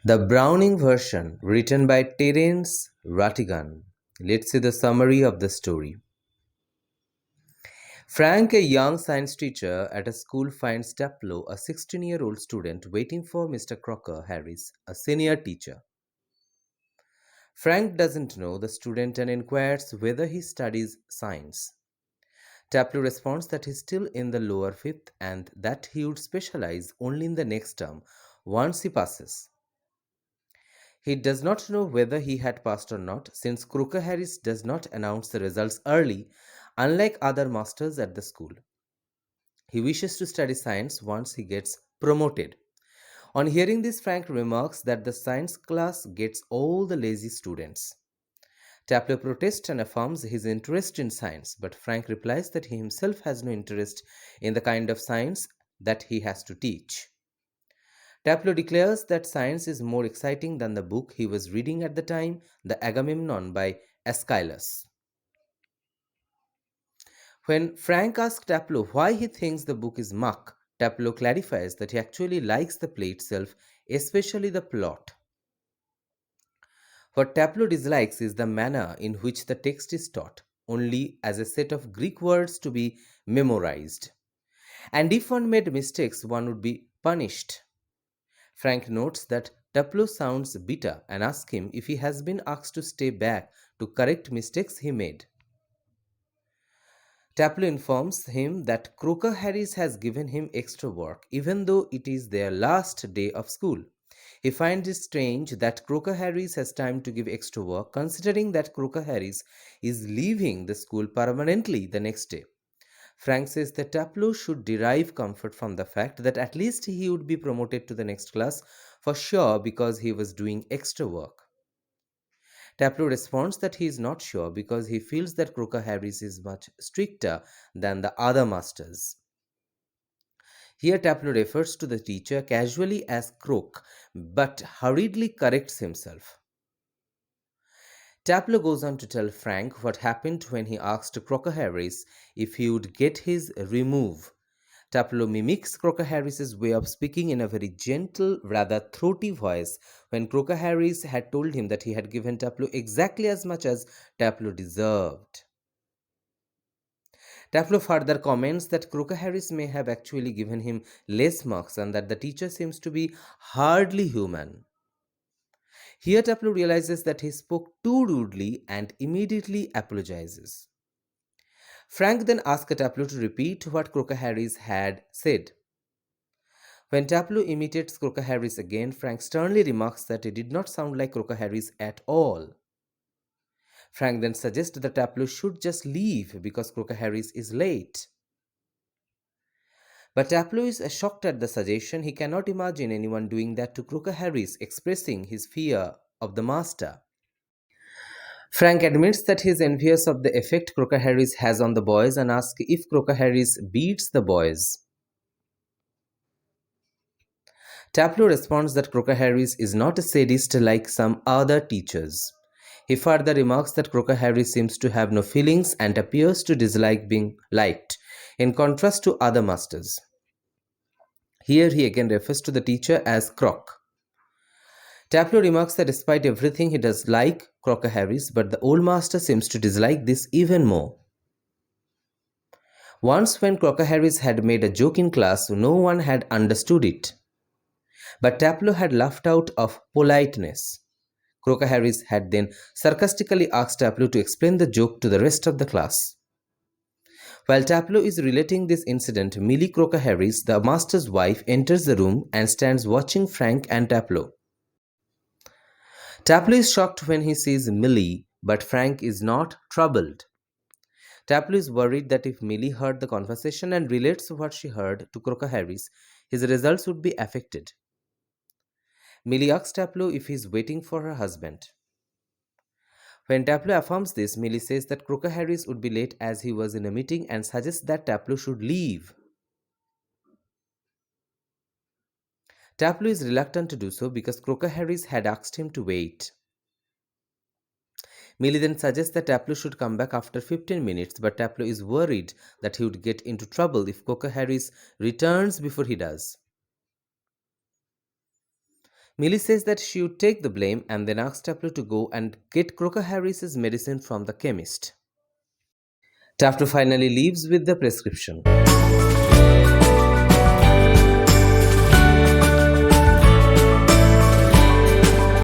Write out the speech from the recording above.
The Browning version, written by Terence Rattigan. Let's see the summary of the story. Frank, a young science teacher at a school, finds Taplow, a 16-year-old student, waiting for Mr. Crocker Harris, a senior teacher. Frank doesn't know the student and inquires whether he studies science. Taplow responds that he's still in the lower fifth and that he would specialize only in the next term once he passes. He does not know whether he had passed or not, since Croker Harris does not announce the results early, unlike other masters at the school. He wishes to study science once he gets promoted. On hearing this, Frank remarks that the science class gets all the lazy students. Taplow protests and affirms his interest in science, but Frank replies that he himself has no interest in the kind of science that he has to teach. Taplow declares that science is more exciting than the book he was reading at the time, The Agamemnon by Aeschylus. When Frank asks Taplow why he thinks the book is muck, Taplow clarifies that he actually likes the play itself, especially the plot. What Taplow dislikes is the manner in which the text is taught, only as a set of Greek words to be memorized. And if one made mistakes, one would be punished. Frank notes that Taplow sounds bitter and asks him if he has been asked to stay back to correct mistakes he made. Taplow informs him that Croker Harris has given him extra work, even though it is their last day of school. He finds it strange that Croker Harris has time to give extra work, considering that Croker Harris is leaving the school permanently the next day. Frank says that Taplow should derive comfort from the fact that at least he would be promoted to the next class for sure because he was doing extra work. Taplow responds that he is not sure because he feels that Croker Harris is much stricter than the other masters. Here, Taplow refers to the teacher casually as Croak, but hurriedly corrects himself. Taplow goes on to tell Frank what happened when he asked Croker Harris if he would get his remove. Taplow mimics Croker Harris's way of speaking in a very gentle, rather throaty voice when Croker Harris had told him that he had given Taplow exactly as much as Taplow deserved. Taplow further comments that Croker Harris may have actually given him less marks and that the teacher seems to be hardly human. Here, Taplow realizes that he spoke too rudely and immediately apologizes. Frank then asks Taplow to repeat what Croker Harris had said. When Taplow imitates Croker Harris again, Frank sternly remarks that it did not sound like Croker Harris at all. Frank then suggests that Taplow should just leave because Croker Harris is late. But Taplow is shocked at the suggestion. He cannot imagine anyone doing that to Croker Harris, expressing his fear of the master. Frank admits that he is envious of the effect Croker Harris has on the boys and asks if Croker Harris beats the boys. Taplow responds that Croker Harris is not a sadist like some other teachers. He further remarks that Croker Harris seems to have no feelings and appears to dislike being liked, in contrast to other masters. Here he again refers to the teacher as Croc. Taplow remarks that despite everything he does like Croker Harris, but the old master seems to dislike this even more. Once when Croker Harris had made a joke in class, no one had understood it. But Taplow had laughed out of politeness. Croker Harris had then sarcastically asked Taplow to explain the joke to the rest of the class. While Taplow is relating this incident, Millie Croker Harris, the master's wife, enters the room and stands watching Frank and Taplow. Taplow is shocked when he sees Millie, but Frank is not troubled. Taplow is worried that if Millie heard the conversation and relates what she heard to Croker Harris, his results would be affected. Millie asks Taplow if he is waiting for her husband. When Taplow affirms this, Millie says that Croker Harris would be late as he was in a meeting and suggests that Taplow should leave. Taplow is reluctant to do so because Croker Harris had asked him to wait. Millie then suggests that Taplow should come back after 15 minutes, but Taplow is worried that he would get into trouble if Croker Harris returns before he does. Millie says that she would take the blame and then asks Taplow to go and get Crocker Harris's medicine from the chemist. Taplow finally leaves with the prescription.